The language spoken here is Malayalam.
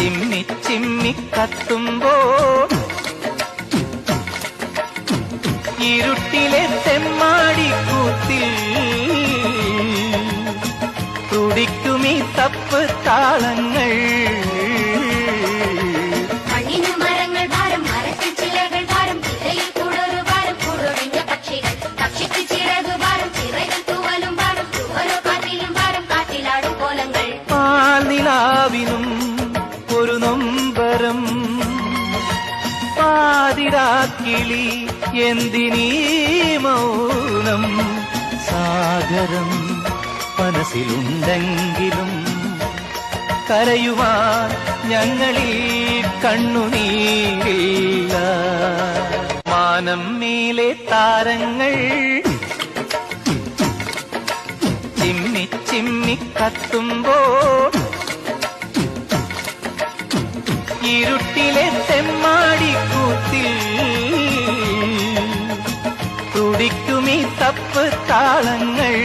ചിമ്മി ചിമ്മി കത്തുമ്പോൾ ഇരുട്ടിലെ തെമ്മാടിക്കൂത്തിൽ തുടിക്കുമീ തപ്പ് താളങ്ങൾ. പാൽനിലാവിനും ഒരു നൊമ്പരം പാതിരാക്കിളി എന്തിനീ മൗനം. സാഗരം മനസ്സിലുണ്ടെങ്കിലും കരയുവാൻ ഞങ്ങളിൽ കണ്ണുനീരില്ല. മാനം മേലെ താരങ്ങൾ ചിമ്മി ചിമ്മി കത്തുമ്പോൾ ഇരുട്ടിലെ തെമ്മാടിക്കൂത്തിൽ തുടിക്കുമീ തപ്പ് താളങ്ങൾ.